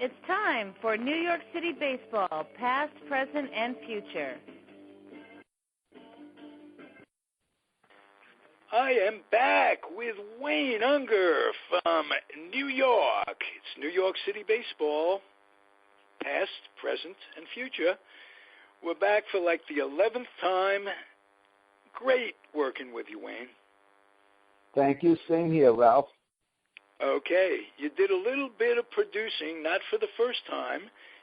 It's time for New York City baseball, past, present, and future. I am back with Wayne Unger from New York. It's New York City baseball, past, present, and future. We're back for like the 11th time. Great working with you, Wayne. Thank you. Same here, Ralph. Okay. You did a little bit of producing, not for the first time.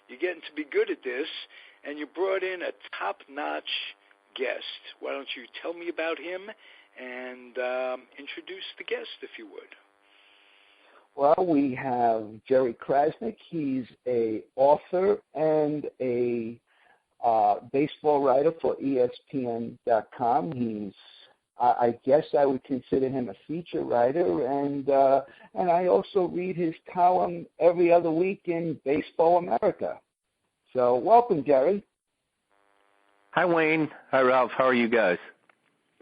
You're getting to be good at this, and you brought in a top-notch guest. Why don't you tell me about him and introduce the guest, if you would. Well, we have Jerry Crasnick. He's a author and a baseball writer for ESPN.com. He's, I guess I would consider him a feature writer, and I also read his column every other week in Baseball America. So welcome, Jerry. Hi, Wayne. Hi, Ralph. How are you guys?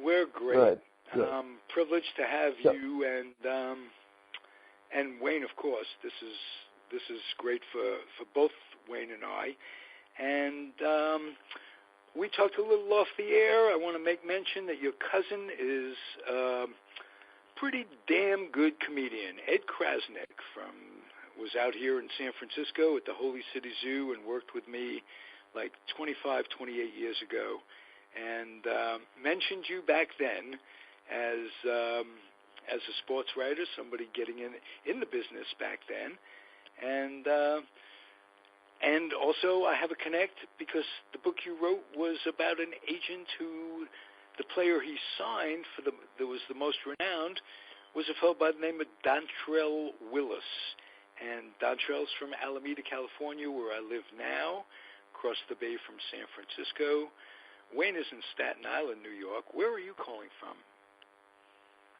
We're great. Good. Privileged to have you and Wayne, of course. This is great for both Wayne and I. And we talked a little off the air. I want to make mention that your cousin is a pretty damn good comedian. Ed Crasnick was out here in San Francisco at the Holy City Zoo and worked with me like 25, 28 years ago, and mentioned you back then as a sports writer, somebody getting in the business back then, and also I have a connect because the book you wrote was about an agent who, the player he signed that was the most renowned, was a fellow by the name of Dontrell Willis. And Dontrell's from Alameda, California, where I live now, across the bay from San Francisco. Wayne is in Staten Island, New York. Where are you calling from?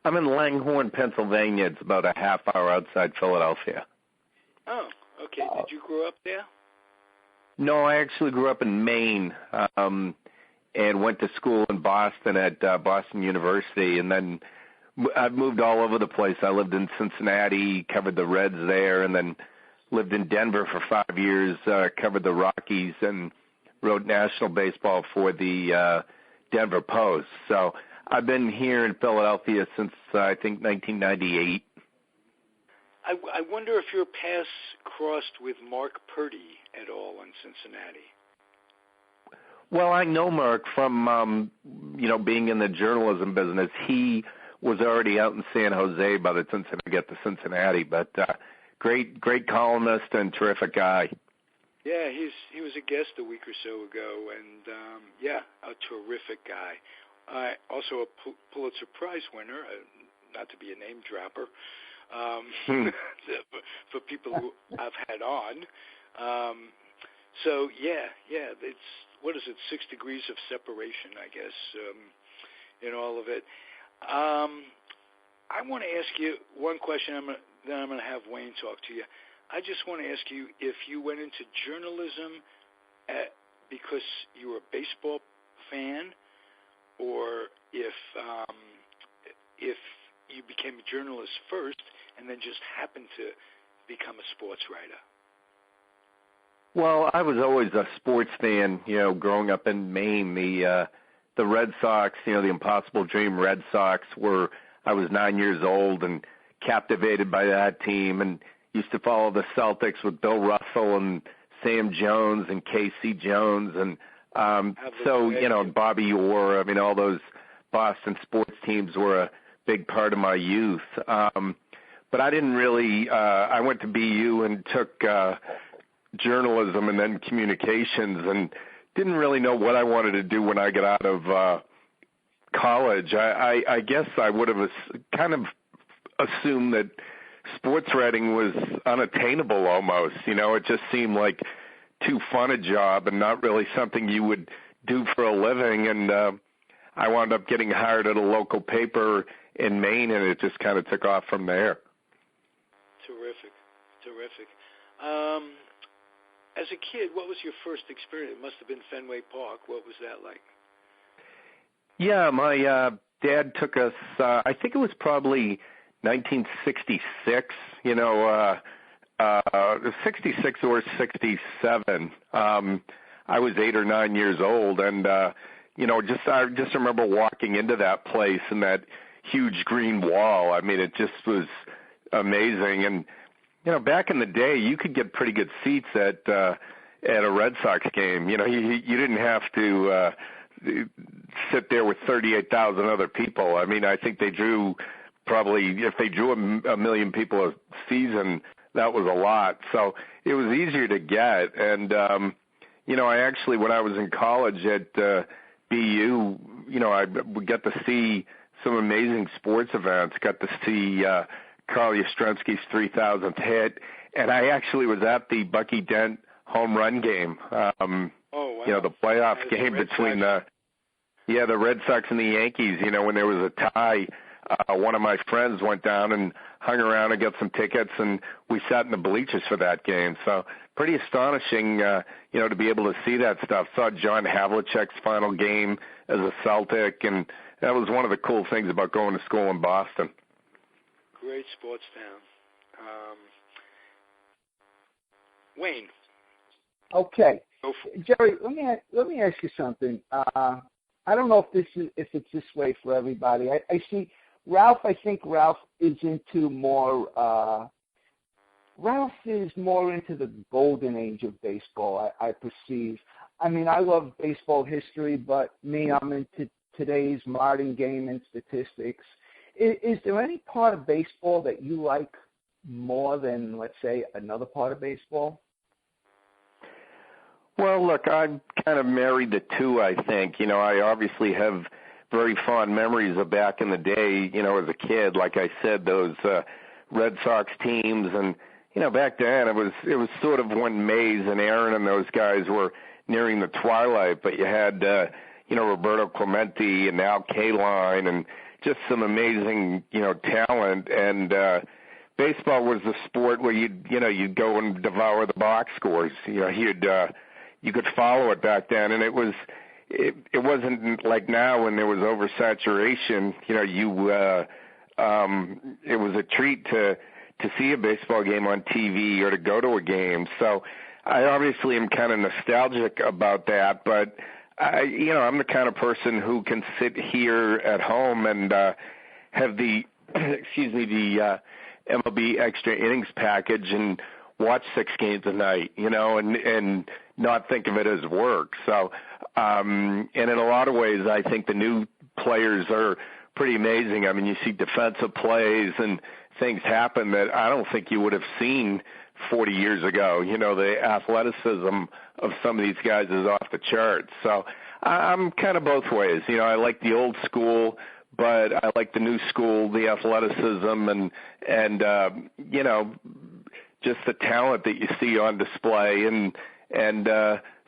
I'm in Langhorne, Pennsylvania. It's about a half hour outside Philadelphia. Oh, okay. Did you grow up there? No, I actually grew up in Maine and went to school in Boston at Boston University, and then I've moved all over the place. I lived in Cincinnati, covered the Reds there, and then lived in Denver for 5 years, covered the Rockies, and wrote national baseball for the Denver Post. So I've been here in Philadelphia since, I think, 1998. I wonder if your paths crossed with Mark Purdy at all in Cincinnati. Well, I know Mark from, being in the journalism business. He was already out in San Jose by the time I get to Cincinnati, but great columnist and terrific guy. Yeah, he was a guest a week or so ago, and a terrific guy. Also a Pulitzer Prize winner, not to be a name dropper, for people who I've had on. It's, what is it, 6 degrees of separation, I guess, in all of it. I want to ask you one question, then I'm going to have Wayne talk to you. I just want to ask you if you went into journalism because you were a baseball fan, or if you became a journalist first and then just happened to become a sports writer. Well, I was always a sports fan, growing up in Maine. The Red Sox, the Impossible Dream Red Sox I was 9 years old and captivated by that team, and used to follow the Celtics with Bill Russell and Sam Jones and Casey Jones, and Bobby Orr. I mean, all those Boston sports teams were a big part of my youth. But I didn't really, I went to BU and took journalism and then communications, and didn't really know what I wanted to do when I got out of college. I guess I would have kind of assumed that sports writing was unattainable almost. It just seemed like too fun a job and not really something you would do for a living. And I wound up getting hired at a local paper in Maine, and it just kind of took off from there. Terrific. As a kid, what was your first experience? It must have been Fenway Park. What was that like? Yeah, my dad took us, I think it was probably 1966, '66 or '67. I was 8 or 9 years old, and I just remember walking into that place and that huge green wall. I mean, it just was amazing. And back in the day, you could get pretty good seats at a Red Sox game. You didn't have to sit there with 38,000 other people. I mean, I think they drew if they drew a million people a season, that was a lot. So it was easier to get. And, I actually, when I was in college at BU, I would get to see some amazing sports events, got to see Carl Yastrzemski's 3,000th hit, and I actually was at the Bucky Dent home run game. Oh, wow. The playoff game between the Red Sox and the Yankees. When there was a tie, one of my friends went down and hung around and got some tickets, and we sat in the bleachers for that game. So pretty astonishing, to be able to see that stuff. Saw John Havlicek's final game as a Celtic, and that was one of the cool things about going to school in Boston. Great sports town. Wayne. Okay, Jerry. Let me ask you something. I don't know if it's this way for everybody. I see Ralph. I think Ralph is more into the golden age of baseball. I perceive. I mean, I love baseball history, but I'm into today's modern game and statistics. Is there any part of baseball that you like more than, let's say, another part of baseball? Well, look, I'm kind of married to two, I think. I obviously have very fond memories of back in the day, as a kid. Like I said, those Red Sox teams. And, back then it was sort of when Mays and Aaron and those guys were nearing the twilight. But you had, Roberto Clemente and Al Kaline and just some amazing, talent. And baseball was the sport where you'd go and devour the box scores. You could follow it back then, and it wasn't like now when there was oversaturation. It was a treat to see a baseball game on TV or to go to a game. So I obviously am kind of nostalgic about that, but I'm the kind of person who can sit here at home and have the MLB extra innings package and watch 6 games a night, and not think of it as work. So, and in a lot of ways, I think the new players are pretty amazing. I mean, you see defensive plays and things happen that I don't think you would have seen 40 years ago. The athleticism of some of these guys is off the charts. So I'm kind of both ways. I like the old school, but I like the new school, the athleticism and just the talent that you see on display. And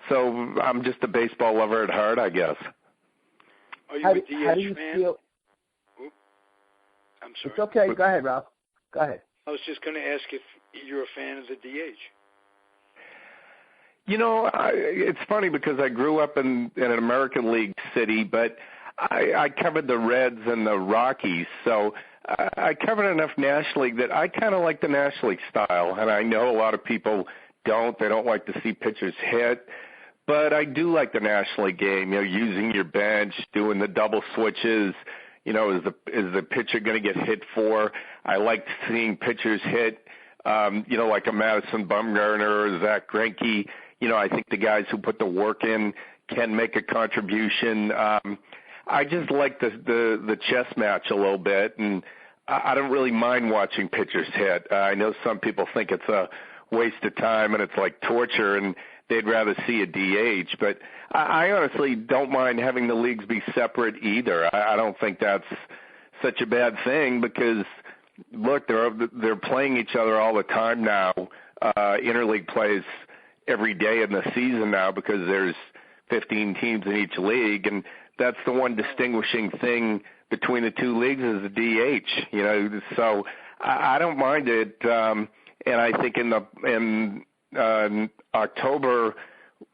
so I'm just a baseball lover at heart, I guess. Are you a DH how do you fan? Feel? I'm sorry. It's okay. Go ahead, Ralph. Go ahead. I was just going to ask if you're a fan of the DH. It's funny because I grew up in an American League city, but I covered the Reds and the Rockies, so I covered enough National League that I kind of like the National League style, and I know a lot of people don't. They don't like to see pitchers hit, but I do like the National League game, using your bench, doing the double switches. Is the pitcher going to get hit for? I like seeing pitchers hit, like a Madison Bumgarner or Zach Greinke. I think the guys who put the work in can make a contribution. I just like the chess match a little bit, and I don't really mind watching pitchers hit. I know some people think it's a waste of time and it's like torture, and they'd rather see a DH. But I honestly don't mind having the leagues be separate either. I don't think that's such a bad thing because, look, they're playing each other all the time now. Interleague plays every day in the season now because there's 15 teams in each league, and that's the one distinguishing thing between the two leagues is the DH. So I don't mind it, and I think in October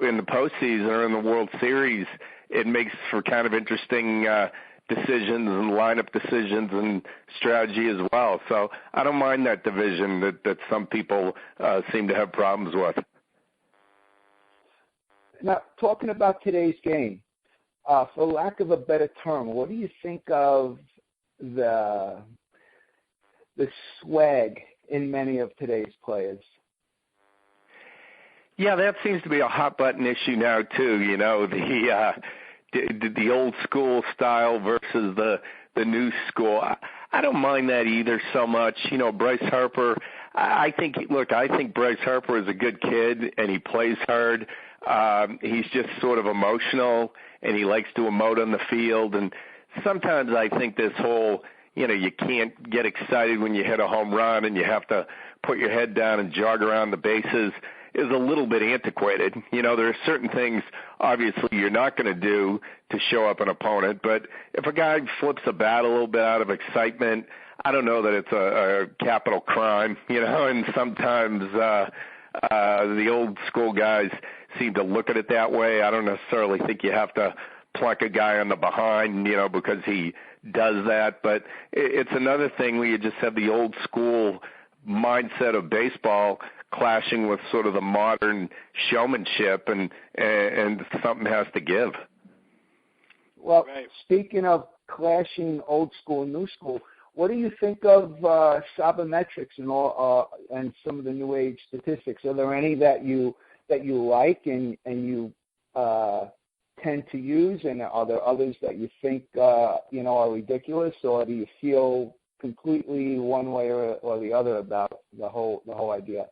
in the postseason or in the World Series, it makes for kind of interesting decisions and lineup decisions and strategy as well. So I don't mind that division that some people seem to have problems with. Now, talking about today's game, for lack of a better term, what do you think of the swag in many of today's players? Yeah, that seems to be a hot button issue now too. You know, the old school style versus the new school. I don't mind that either so much. You know, Bryce Harper. I think Bryce Harper is a good kid and he plays hard. He's just sort of emotional and he likes to emote on the field. And sometimes I think this whole, you know, you can't get excited when you hit a home run and you have to put your head down and jog around the bases is a little bit antiquated. You know, there are certain things, obviously, you're not going to do to show up an opponent, but if a guy flips a bat a little bit out of excitement, I don't know that it's a capital crime, you know, and sometimes the old school guys seem to look at it that way. I don't necessarily think you have to plunk a guy on the behind, you know, because he does that, but it's another thing where you just have the old school mindset of baseball clashing with sort of the modern showmanship, and something has to give. Well, right. Speaking of clashing old school and new school, what do you think of sabermetrics and all and some of the new age statistics? Are there any that you like and you tend to use, and are there others that you think you know, are ridiculous, or do you feel completely one way or the other about the whole idea?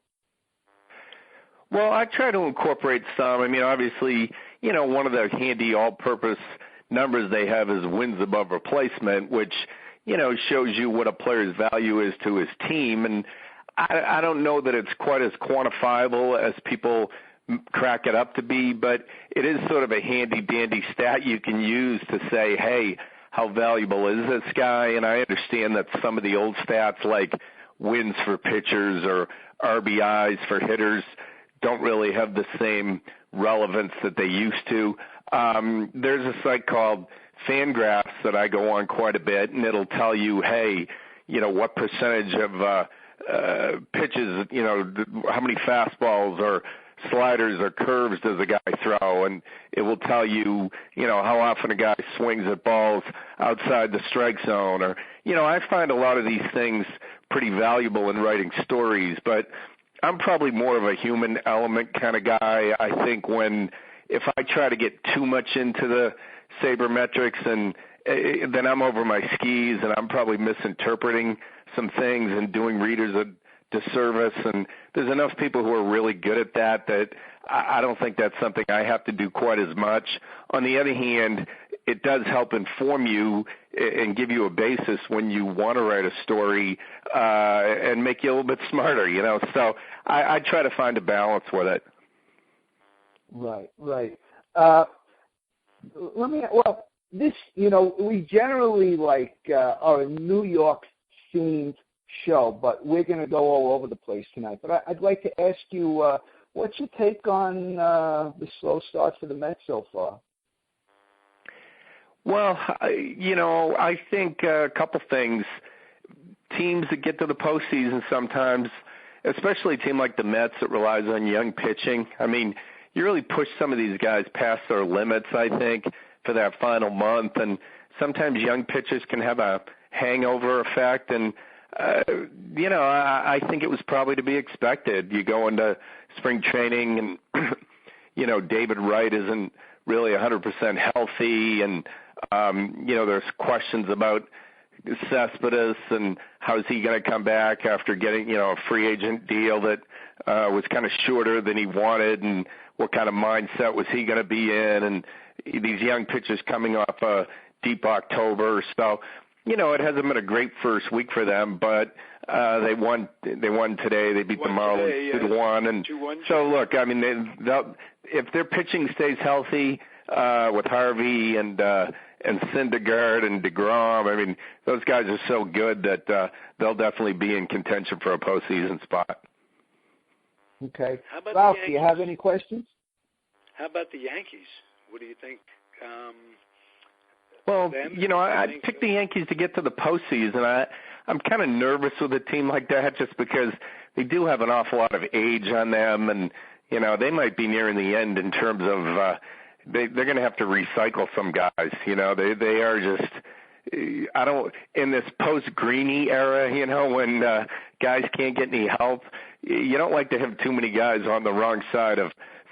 Well, I try to incorporate some. I mean, obviously, you know, one of the handy all-purpose numbers they have is wins above replacement, which, you know, shows you what a player's value is to his team. And I don't know that it's quite as quantifiable as people crack it up to be, but it is sort of a handy-dandy stat you can use to say, hey, how valuable is this guy? And I understand that some of the old stats like wins for pitchers or RBIs for hitters don't really have the same relevance that they used to. There's a site called Fangraphs that I go on quite a bit, and it'll tell you, hey, you know, what percentage of pitches, you know, how many fastballs or sliders or curves does a guy throw, and it will tell you, you know, how often a guy swings at balls outside the strike zone. Or, you know, I find a lot of these things pretty valuable in writing stories, but I'm probably more of a human element kind of guy. I think if I try to get too much into the sabermetrics, and then I'm over my skis and I'm probably misinterpreting some things and doing readers a disservice. And there's enough people who are really good at that I don't think that's something I have to do quite as much. On the other hand, it does help inform you and give you a basis when you want to write a story and make you a little bit smarter, you know. So I try to find a balance with it. Right. This, you know, we generally are a New York themed show, but we're going to go all over the place tonight. But I'd like to ask you, what's your take on the slow start for the Mets so far? Well, you know, I think a couple things. Teams that get to the postseason sometimes, especially a team like the Mets that relies on young pitching. I mean, you really push some of these guys past their limits, I think, for that final month. And sometimes young pitchers can have a hangover effect. And, you know, I think it was probably to be expected. You go into spring training and, you know, David Wright isn't really 100% healthy. And, you know, there's questions about Cespedes and how is he going to come back after getting, you know, a free agent deal that was kind of shorter than he wanted, and what kind of mindset was he going to be in, and these young pitchers coming off a deep October. So, you know, it hasn't been a great first week for them, but they won today. They beat the Marlins 2-1. And so, look, I mean, if their pitching stays healthy with Harvey and Syndergaard and DeGrom, I mean, those guys are so good that they'll definitely be in contention for a postseason spot. Okay. Ralph, do you have any questions? How about the Yankees? What do you think? Well, them? I picked the Yankees to get to the postseason. I'm kind of nervous with a team like that just because they do have an awful lot of age on them, and they might be nearing the end in terms of they're going to have to recycle some guys. They are just in this post-Greeny era, when guys can't get any help. You don't like to have too many guys on the wrong side of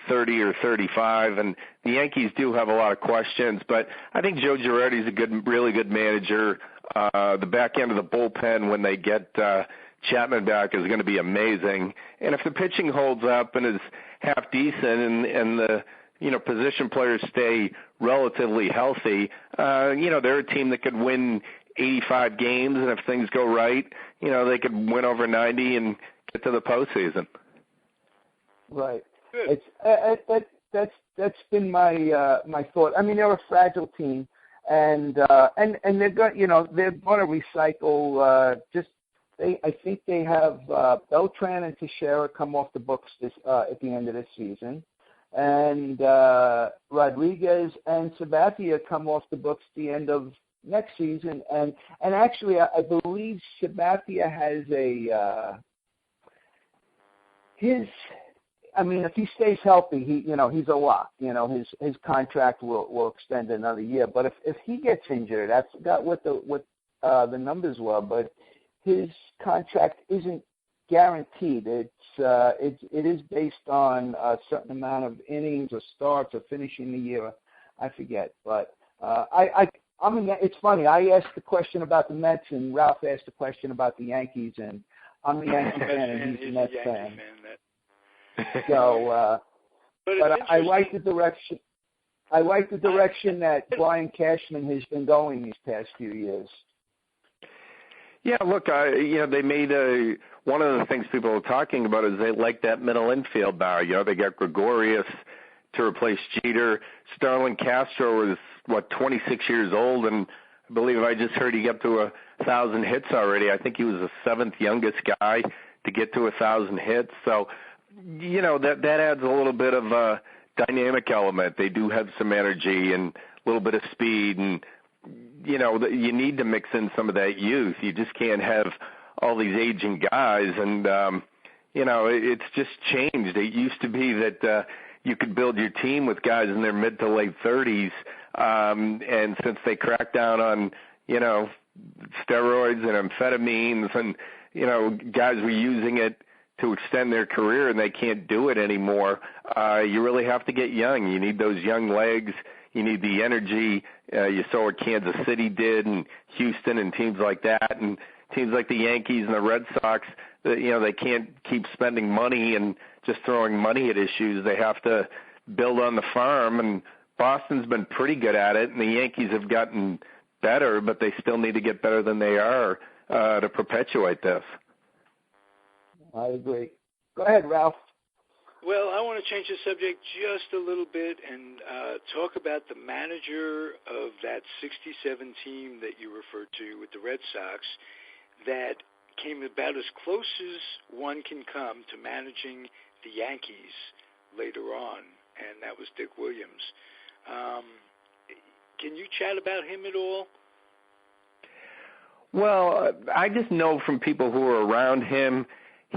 30 or 35, and the Yankees do have a lot of questions, but I think Joe Girardi's a really good manager. The back end of the bullpen when they get Chapman back is going to be amazing, and if the pitching holds up and is half decent and the position players stay relatively healthy, they're a team that could win 85 games, and if things go right, they could win over 90 and get to the postseason. Right. That's been my thought. I mean, they're a fragile team, and they're going to recycle. I think they have Beltran and Teixeira come off the books at the end of this season, and Rodriguez and Sabathia come off the books at the end of next season, and actually I believe Sabathia has if he stays healthy, he's a lock. His contract will extend another year. But if he gets injured, I forgot what the numbers were, but his contract isn't guaranteed. It is based on a certain amount of innings or starts or finishing the year. I forget, but it's funny. I asked the question about the Mets, and Ralph asked the question about the Yankees, and I'm a Yankee fan, and he's a Mets fan. So, but I like the direction. I like the direction that Brian Cashman has been going these past few years. Yeah, look, they made one of the things people are talking about is they like that middle infield now. They got Gregorius to replace Jeter. Starlin Castro is 26 years old, and I believe I just heard he got to 1,000 hits already. I think he was the 7th youngest guy to get to 1,000 hits. So, that adds a little bit of a dynamic element. They do have some energy and a little bit of speed, and you need to mix in some of that youth. You just can't have all these aging guys, and it's just changed. It used to be that you could build your team with guys in their mid to late 30s, and since they cracked down on steroids and amphetamines, and guys were using it to extend their career and they can't do it anymore, you really have to get young. You need those young legs. You need the energy. You saw what Kansas City did, and Houston, and teams like that, and teams like the Yankees and the Red Sox. They can't keep spending money and just throwing money at issues. They have to build on the farm, and Boston's been pretty good at it, and the Yankees have gotten better, but they still need to get better than they are to perpetuate this. I agree. Go ahead, Ralph. Well, I want to change the subject just a little bit and talk about the manager of that 67 team that you referred to with the Red Sox that came about as close as one can come to managing the Yankees later on, and that was Dick Williams. Can you chat about him at all? Well, I just know from people who were around him,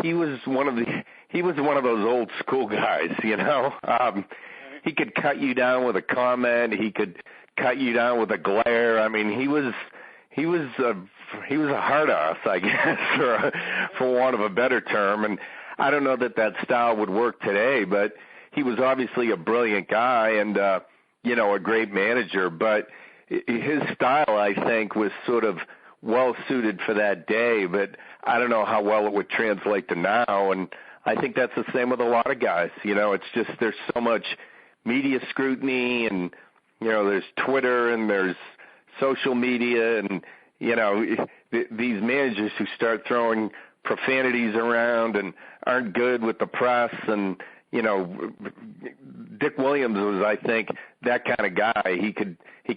he was one of those old school guys, He could cut you down with a comment. He could cut you down with a glare. I mean, he was a hard ass, I guess, for want of a better term. And I don't know that style would work today, but he was obviously a brilliant guy and a great manager. But his style, I think, was sort of well suited for that day, but I don't know how well it would translate to now. And I think that's the same with a lot of guys. It's just there's so much media scrutiny, and there's Twitter and there's social media, and these managers who start throwing profanities around and aren't good with the press. And Dick Williams was, I think, that kind of guy. He could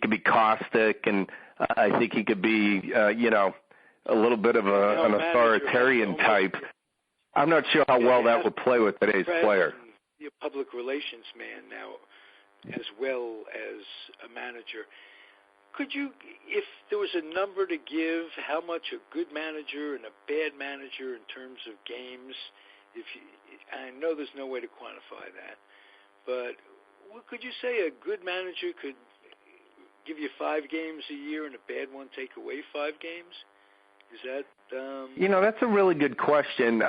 be caustic, and I think he could be a little bit of an authoritarian type. I'm not sure how well that would play with today's player. You're a public relations man now, as well as a manager. Could you, if there was a number to give, how much a good manager and a bad manager in terms of games? I know there's no way to quantify that, but what could you say a good manager could give you 5 games a year and a bad one take away 5 games? Is that? That's a really good question.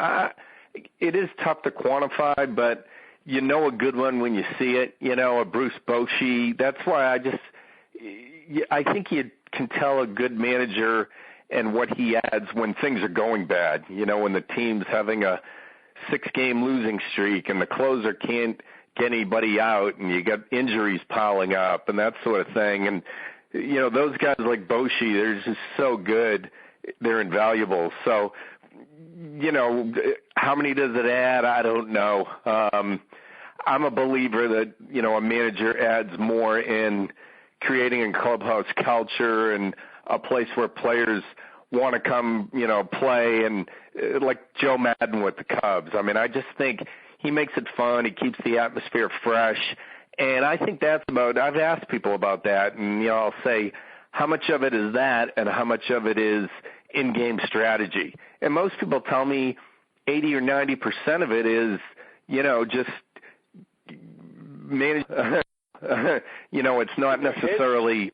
It is tough to quantify, but you know a good one when you see it. A Bruce Bochy. That's why I think you can tell a good manager and what he adds when things are going bad. When the team's having a 6-game losing streak and the closer can't get anybody out and you got injuries piling up and that sort of thing. And, those guys like Bochy, they're just so good. They're invaluable. So, how many does it add? I don't know. I'm a believer that, a manager adds more in creating a clubhouse culture and a place where players want to come, play, and like Joe Madden with the Cubs. I mean, I just think he makes it fun. He keeps the atmosphere fresh. And I think that's I've asked people about that, and, I'll say, how much of it is that and how much of it is in-game strategy? And most people tell me 80 or 90% of it is, just manage. It's not necessarily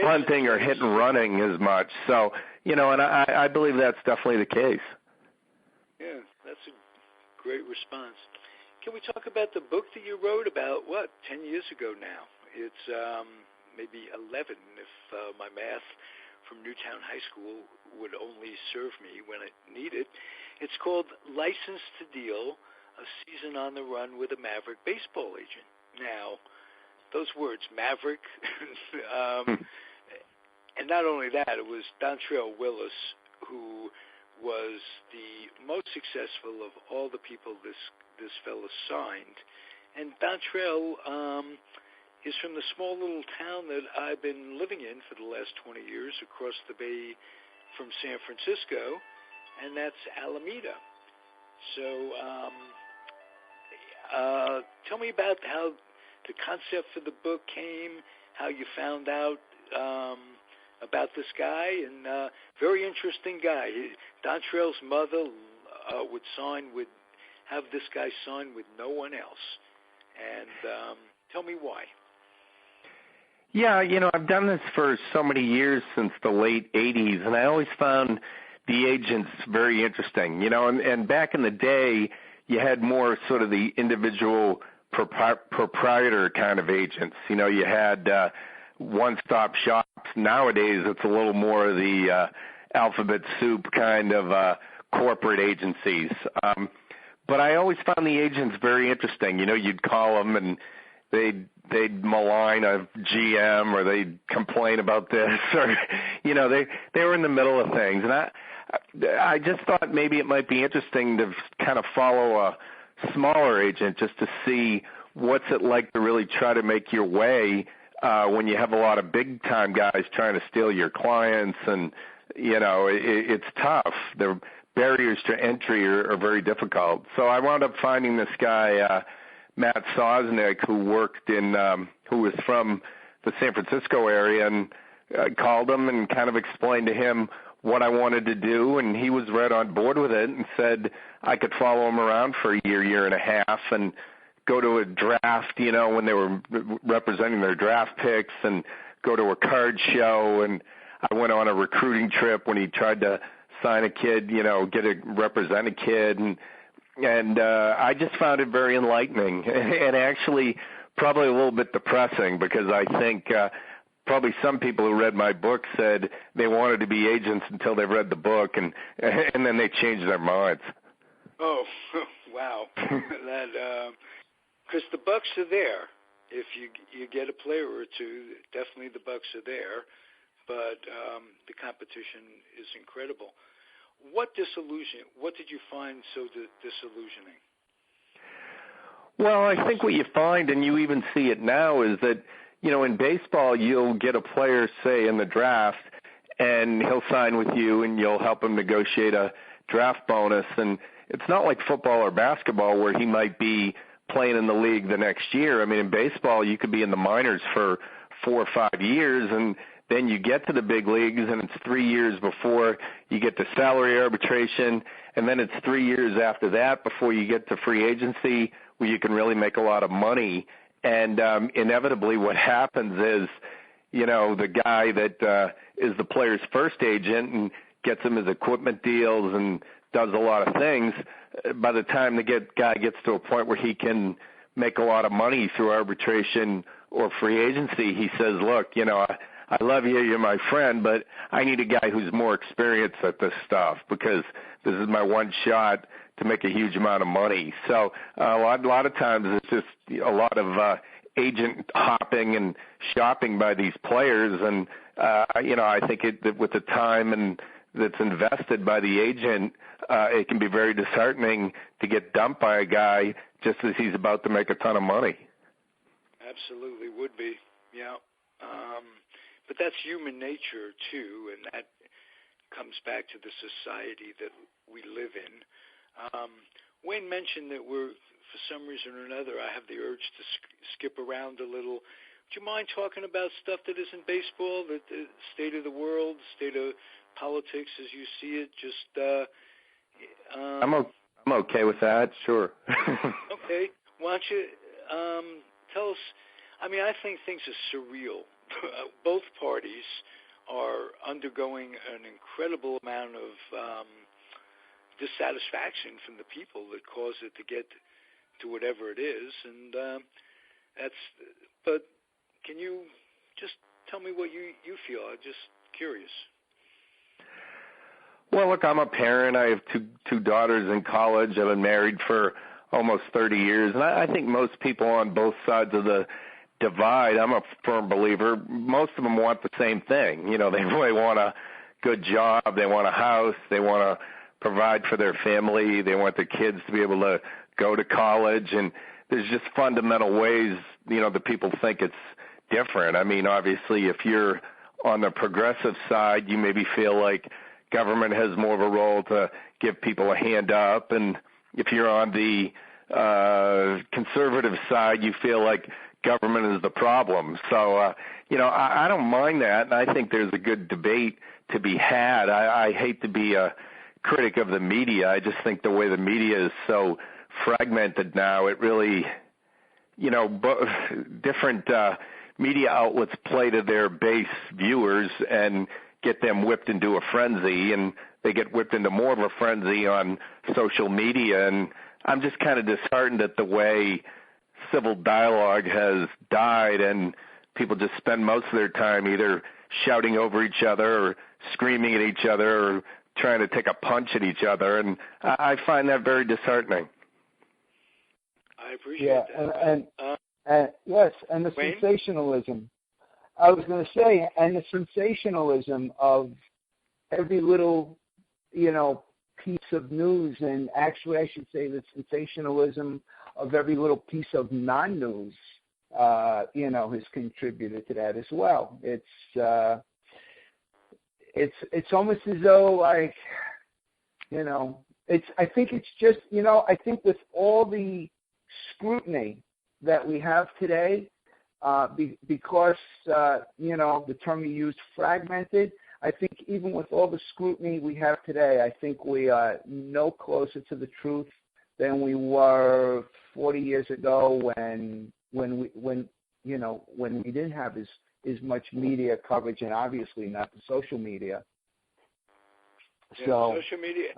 punting or hit and running as much. So, and I believe that's definitely the case. Yeah, that's a great response. Can we talk about the book that you wrote about, 10 years ago now? It's maybe 11 if my math from Newtown High School would only serve me when it needed. It's called License to Deal, A Season on the Run with a Maverick Baseball Agent. Now, those words, Maverick, and not only that, it was Dontrell Willis who was the most successful of all the people this fellow signed. And Dontrell is from the small little town that I've been living in for the last 20 years across the bay from San Francisco, and that's Alameda. So tell me about how the concept for the book came, how you found out about this guy, and very interesting guy. Dontrell's mother would have this guy sign with no one else. And tell me why. Yeah, I've done this for so many years since the late 80s, and I always found the agents very interesting. And back in the day, you had more sort of the individual proprietor kind of agents. You had one-stop shops. Nowadays, it's a little more of the alphabet soup kind of corporate agencies. But I always found the agents very interesting. You'd call them and they'd malign a GM or they'd complain about this, or they were in the middle of things. And I just thought maybe it might be interesting to kind of follow a smaller agent just to see what's it like to really try to make your way when you have a lot of big time guys trying to steal your clients, and it's tough. The barriers to entry are very difficult. So I wound up finding this guy, Matt Sosnick, who was from the San Francisco area, and called him and kind of explained to him what I wanted to do, and he was right on board with it and said I could follow him around for a year and a half, and go to a draft, when they were representing their draft picks, and go to a card show. And I went on a recruiting trip when he tried to sign a kid, represent a kid. And I just found it very enlightening and actually probably a little bit depressing, because I think probably some people who read my book said they wanted to be agents until they read the book, and then they changed their minds. Oh, wow. That because the bucks are there. If you get a player or two, definitely the bucks are there, but the competition is incredible. What did you find so disillusioning? Well, I think what you find, and you even see it now, is that, in baseball, you'll get a player, say, in the draft, and he'll sign with you, and you'll help him negotiate a draft bonus. And it's not like football or basketball where he might be playing in the league the next year. I mean, in baseball, you could be in the minors for 4 or 5 years, and then you get to the big leagues, and it's 3 years before you get to salary arbitration, and then it's 3 years after that before you get to free agency where you can really make a lot of money. And inevitably what happens is, the guy that is the player's first agent and gets him his equipment deals and does a lot of things, by the time the guy gets to a point where he can make a lot of money through arbitration or free agency, he says, look, I love you, you're my friend, but I need a guy who's more experienced at this stuff because this is my one shot to make a huge amount of money. So a lot of times it's just a lot of agent hopping and shopping by these players, and I think that with the time and that's invested by the agent, it can be very disheartening to get dumped by a guy just as he's about to make a ton of money. Absolutely would be, yeah. But that's human nature, too, and that comes back to the society that we live in. Wayne mentioned that for some reason or another, I have the urge to skip around a little. Do you mind talking about stuff that isn't baseball, the state of the world, state of politics as you see it? I'm okay with that, sure. Okay. Why don't you tell us, I think things are surreal. Both parties are undergoing an incredible amount of dissatisfaction from the people that cause it to get to whatever it is, and but can you just tell me what you feel? I'm just curious. Well, look, I'm a parent. I have two daughters in college. I've been married for almost 30 years, and I think most people on both sides of the divide, I'm a firm believer, most of them want the same thing. They really want a good job. They want a house. They want to provide for their family. They want their kids to be able to go to college. And there's just fundamental ways, that people think it's different. Obviously, if you're on the progressive side, you maybe feel like government has more of a role to give people a hand up. And if you're on the conservative side, you feel like government is the problem. So, I don't mind that, and I think there's a good debate to be had. I hate to be a critic of the media. I just think the way the media is so fragmented now, it really, different media outlets play to their base viewers and get them whipped into a frenzy, and they get whipped into more of a frenzy on social media. And I'm just kind of disheartened at the way civil dialogue has died, and people just spend most of their time either shouting over each other or screaming at each other or trying to take a punch at each other, and I find that very disheartening. I appreciate that. And yes, and the Wayne? Sensationalism. I was going to say, and the sensationalism of every little, piece of news, and actually I should say the sensationalism of every little piece of non-news, has contributed to that as well. It's almost as though I think it's just, I think with all the scrutiny that we have today, because, the term you used, fragmented, I think even with all the scrutiny we have today, I think we are no closer to the truth than we were 40 years ago when we didn't have as much media coverage, and obviously not the social media. Yeah, so social media.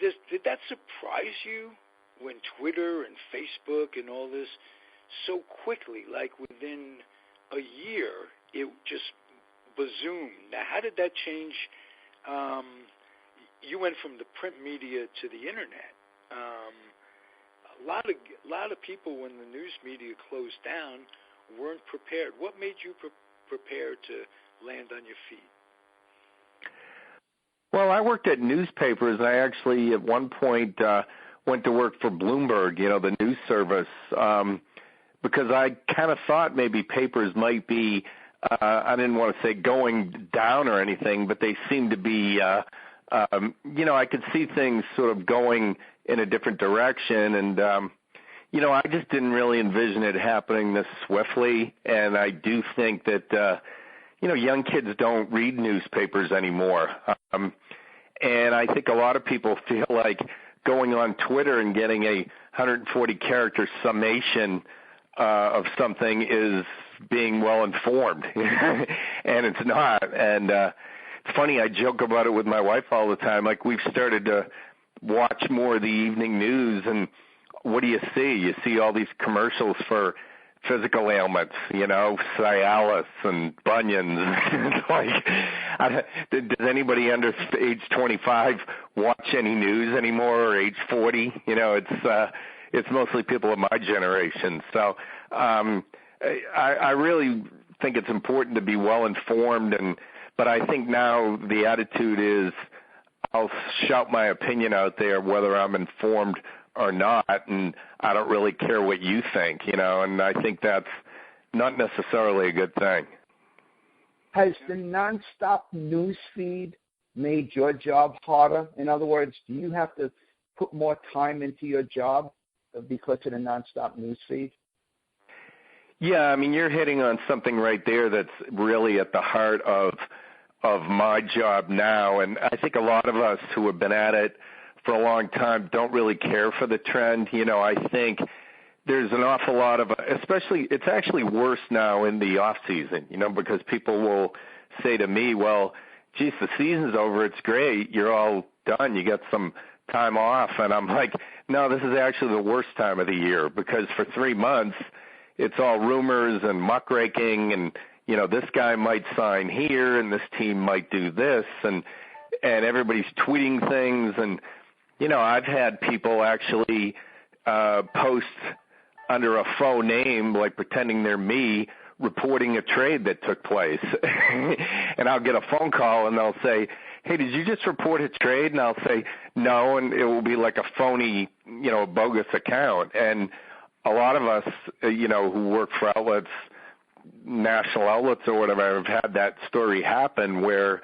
Did that surprise you when Twitter and Facebook and all this so quickly, like within a year, it just bazoomed? Now, how did that change? You went from the print media to the internet. A lot of people, when the news media closed down, weren't prepared. What made you prepared to land on your feet? Well, I worked at newspapers. I actually, at one point, went to work for Bloomberg, the news service, because I kind of thought maybe papers might be, I didn't want to say going down or anything, but they seemed to be, I could see things sort of going in a different direction. And, I just didn't really envision it happening this swiftly, and I do think that, young kids don't read newspapers anymore. And I think a lot of people feel like going on Twitter and getting a 140-character summation of something is being well-informed, and it's not. And it's funny, I joke about it with my wife all the time. Like, we've started to watch more of the evening news, and what do you see? You see all these commercials for physical ailments, Cialis and bunions. It's like, does anybody under age 25 watch any news anymore, or age 40? It's mostly people of my generation. So I really think it's important to be well informed, but I think now the attitude is I'll shout my opinion out there whether I'm informed or not, and I don't really care what you think, and I think that's not necessarily a good thing. Has the nonstop news feed made your job harder? In other words, do you have to put more time into your job because of the nonstop news feed? Yeah, you're hitting on something right there that's really at the heart of my job now, and I think a lot of us who have been at it for a long time don't really care for the trend. I think there's an awful lot of, especially, it's actually worse now in the off season, because people will say to me, well, geez, the season's over. It's great. You're all done. You get some time off. And I'm like, no, this is actually the worst time of the year, because for 3 months, it's all rumors and muckraking, and, this guy might sign here and this team might do this, and everybody's tweeting things. And, I've had people actually post under a faux name, like pretending they're me, reporting a trade that took place. And I'll get a phone call and they'll say, hey, did you just report a trade? And I'll say, no, and it will be like a phony, bogus account. And a lot of us, who work for outlets, national outlets or whatever, have had that story happen where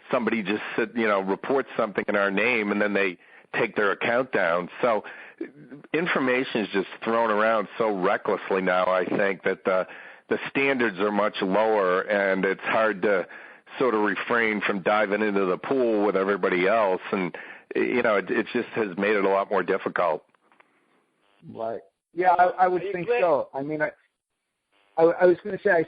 somebody just reports something in our name and then they take their account down. So information is just thrown around so recklessly now, I think, that the standards are much lower, and it's hard to sort of refrain from diving into the pool with everybody else. And, it just has made it a lot more difficult. Right. Yeah, I would think so. I was going to say,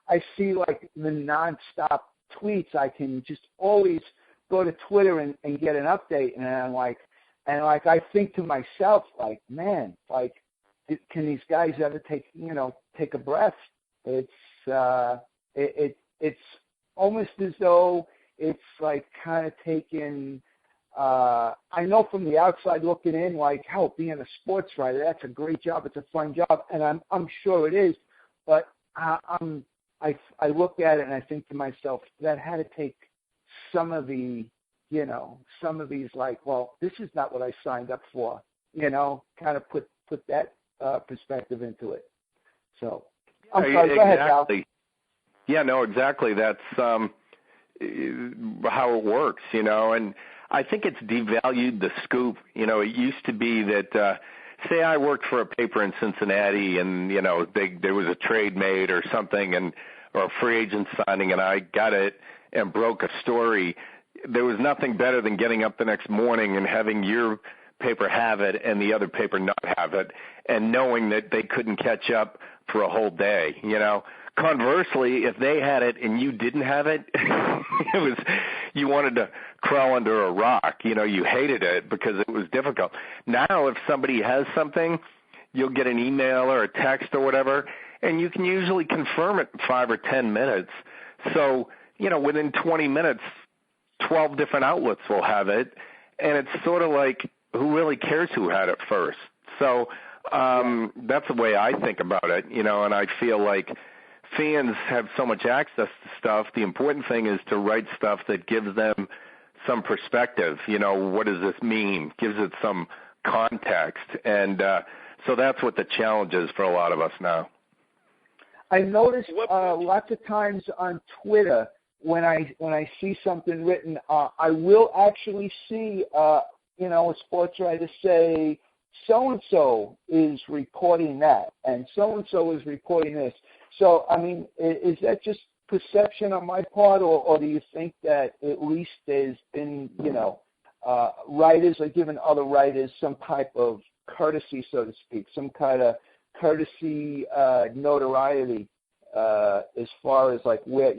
I see like the nonstop tweets. I can just always go to Twitter and get an update, and I'm like, I think to myself, like, man, like, can these guys ever take a breath? It's almost as though it's like kind of taken. I know from the outside looking in, like, hell, being a sports writer, that's a great job. It's a fun job, and I'm sure it is. But I look at it and I think to myself, that had to take some of these like, well, this is not what I signed up for, kind of put that perspective into it. So I'm sorry, go ahead, Al. Yeah, no, exactly. That's how it works, and I think it's devalued the scoop. It used to be that, say I worked for a paper in Cincinnati and, there was a trade made or something, or a free agent signing, and I got it and broke a story. There was nothing better than getting up the next morning and having your paper have it and the other paper not have it, and knowing that they couldn't catch up for a whole day. Conversely, if they had it and you didn't have it, you wanted to crawl under a rock. You hated it because it was difficult. Now, if somebody has something, you'll get an email or a text or whatever, and you can usually confirm it in 5 or 10 minutes. So, within 20 minutes, 12 different outlets will have it, and it's sort of like, who really cares who had it first? So that's the way I think about it, and I feel like fans have so much access to stuff. The important thing is to write stuff that gives them some perspective. What does this mean? Gives it some context. And so that's what the challenge is for a lot of us now. I noticed lots of times on Twitter when I see something written, I will actually see, a sports writer say, so-and-so is reporting that, and so-and-so is reporting this. So, I mean, is that just perception on my part, or do you think that at least there's been, writers are giving other writers some type of courtesy, so to speak, some kind of courtesy notoriety as far as like where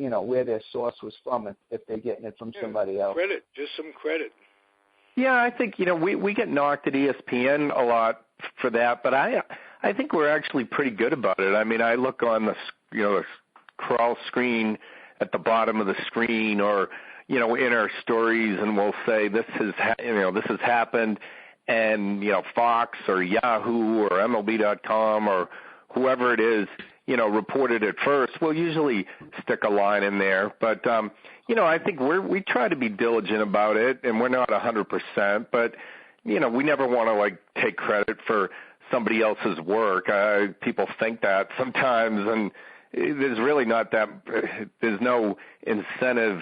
their source was from, if they're getting it from somebody else? Credit, just some credit. Yeah, I think we get knocked at ESPN a lot for that, but I think we're actually pretty good about it. I mean, I look on the crawl screen at the bottom of the screen, or in our stories, and we'll say this has happened, and Fox or Yahoo or MLB.com or whoever it is, reported it first. We'll usually stick a line in there, but I think we try to be diligent about it, and we're not 100%, but we never want to like take credit for somebody else's work. People think that sometimes, and there's really not that. There's no incentive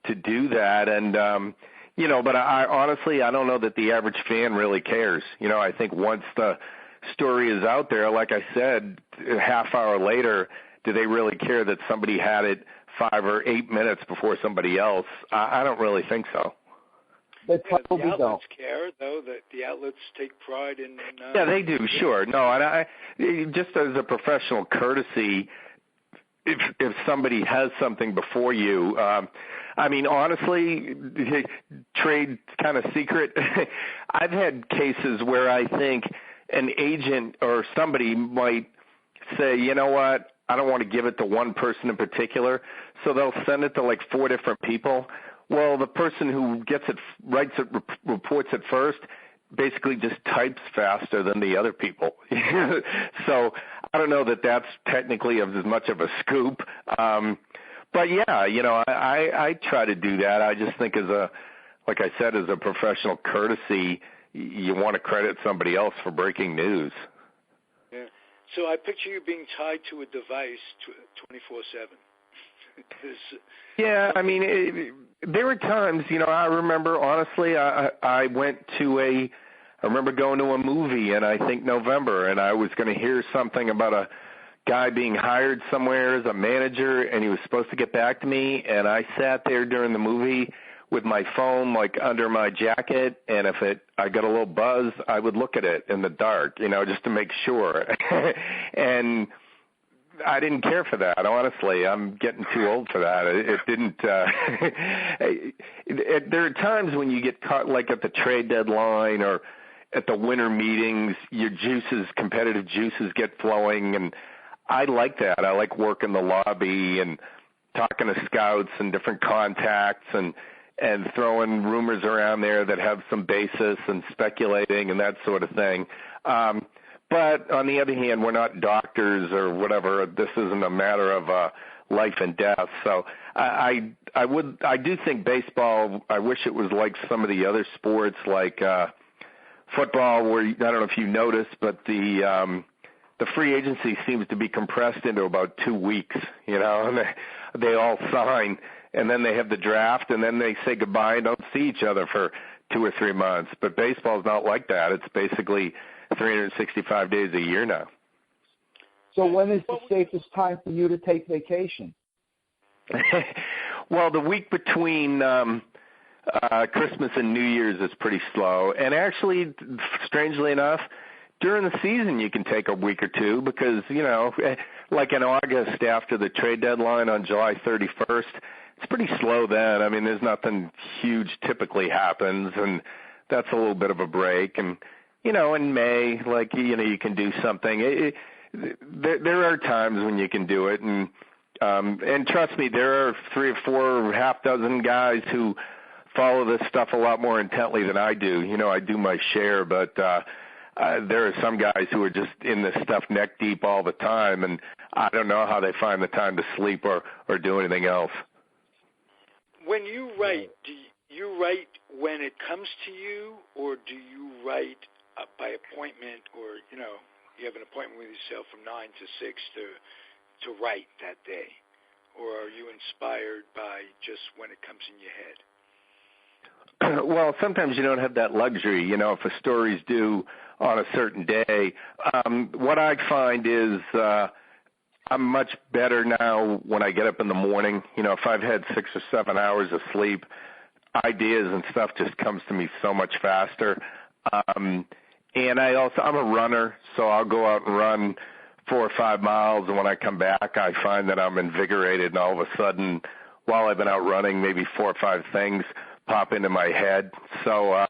to do that, and but I honestly, I don't know that the average fan really cares. I think once the story is out there, like I said, a half hour later, do they really care that somebody had it 5 or 8 minutes before somebody else? I don't really think so. They probably the outlets don't care, though. That the outlets take pride in. Yeah, they do. Sure. No, and I just as a professional courtesy, if somebody has something before you, I mean, honestly, trade kind of secret. I've had cases where I think an agent or somebody might say, you know what, I don't want to give it to one person in particular, so they'll send it to like 4 different people. Well, the person who gets it, writes it, reports it first, basically just types faster than the other people. So I don't know that that's technically as much of a scoop. But yeah, I try to do that. I just think like I said, as a professional courtesy, you want to credit somebody else for breaking news. Yeah. So I picture you being tied to a device 24/7. Yeah, I mean, there were times, I remember, honestly, I remember going to a movie in, I think, November, and I was going to hear something about a guy being hired somewhere as a manager, and he was supposed to get back to me, and I sat there during the movie with my phone, like, under my jacket, and if I got a little buzz, I would look at it in the dark, just to make sure. And I didn't care for that, honestly. I'm getting too old for that. It didn't there are times when you get caught, like at the trade deadline or at the winter meetings, your competitive juices get flowing, and I like that. I like working the lobby and talking to scouts and different contacts and throwing rumors around there that have some basis and speculating and that sort of thing. But on the other hand, we're not doctors or whatever. This isn't a matter of life and death. So I do think baseball, I wish it was like some of the other sports, like football, where I don't know if you noticed, but the free agency seems to be compressed into about 2 weeks. And they all sign, and then they have the draft, and then they say goodbye and don't see each other for 2 or 3 months. But baseball's not like that. It's basically 365 days a year now. So when is the safest time for you to take vacation? Well, the week between Christmas and New Year's is pretty slow. And actually, strangely enough, during the season you can take a week or two because, like in August after the trade deadline on July 31st, it's pretty slow then. I mean, there's nothing huge typically happens, and that's a little bit of a break. And in May, like, you can do something. There are times when you can do it, and trust me, there are 3 or 4, half dozen guys who follow this stuff a lot more intently than I do. I do my share, but there are some guys who are just in this stuff neck deep all the time, and I don't know how they find the time to sleep or do anything else. When you write, do you write when it comes to you, or do you write by appointment, or you have an appointment with yourself from 9 to 6 to write that day, or are you inspired by just when it comes in your head? well, sometimes you don't have that luxury, if a story's due on a certain day. What I find is I'm much better now when I get up in the morning. If I've had 6 or 7 hours of sleep, ideas and stuff just comes to me so much faster. And I'm a runner, so I'll go out and run 4 or 5 miles, and when I come back, I find that I'm invigorated, and all of a sudden, while I've been out running, maybe 4 or 5 things pop into my head. So,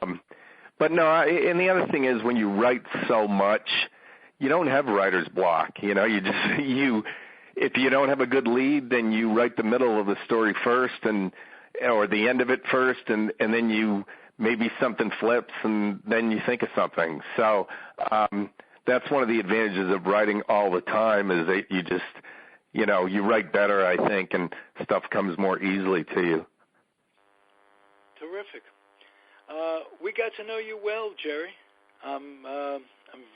but no, and the other thing is when you write so much, you don't have writer's block. If you don't have a good lead, then you write the middle of the story first, or the end of it first, and then maybe something flips, and then you think of something. So that's one of the advantages of writing all the time is that you just, you write better, I think, and stuff comes more easily to you. Terrific. We got to know you well, Jerry. I'm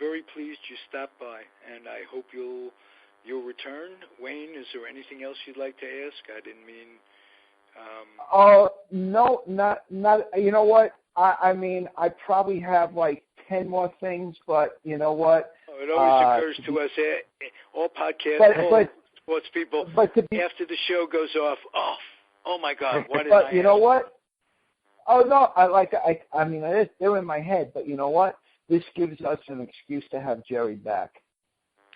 very pleased you stopped by, and I hope you'll return. Wayne, is there anything else you'd like to ask? I didn't mean. No, not. You know what? I probably have like 10 more things, but you know what? It always occurs to us, all podcasts, all sports people, after the show goes off, oh my God, why did I ask? You know what? Oh no, they're in my head, but you know what? This gives us an excuse to have Jerry back.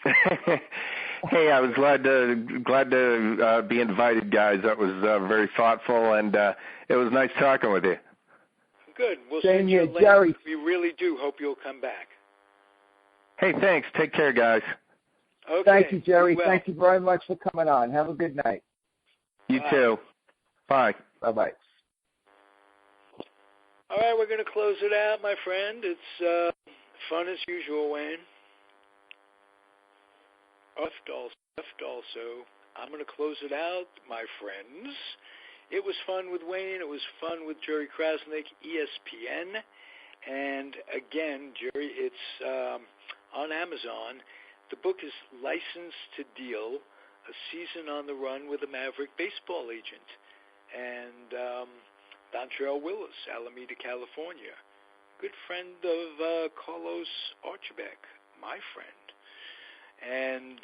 Hey, I was glad to be invited, guys. That was very thoughtful, and it was nice talking with you. Good. We'll send you a link. Jerry. We really do hope you'll come back. Hey, thanks. Take care, guys. Okay. Thank you, Jerry. Well. Thank you very much for coming on. Have a good night. You too. Bye. Bye-bye. All right, we're going to close it out, my friend. It's fun as usual, Wayne. Also, I'm going to close it out, my friends. It was fun with Wayne. It was fun with Jerry Crasnick, ESPN. And again, Jerry, it's on Amazon. The book is Licensed to Deal, A Season on the Run with a Maverick Baseball Agent. And Dontrell Willis, Alameda, California. Good friend of Carlos Archibek, my friend. And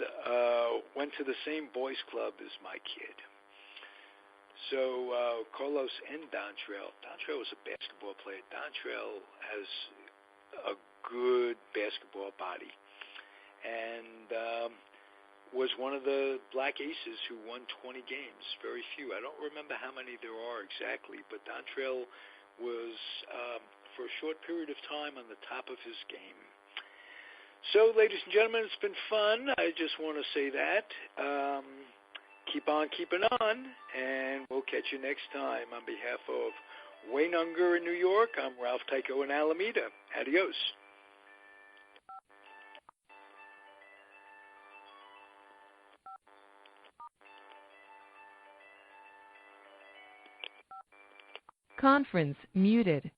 went to the same boys club as my kid. So Carlos and Dontrell was a basketball player. Dontrell has a good basketball body. And was one of the Black Aces who won 20 games. Very few. I don't remember how many there are exactly, but Dontrell was, for a short period of time, on the top of his game. So, ladies and gentlemen, it's been fun. I just want to say that. Keep on keeping on, and we'll catch you next time. On behalf of Wayne Unger in New York, I'm Ralph Tyko in Alameda. Adios. Conference muted.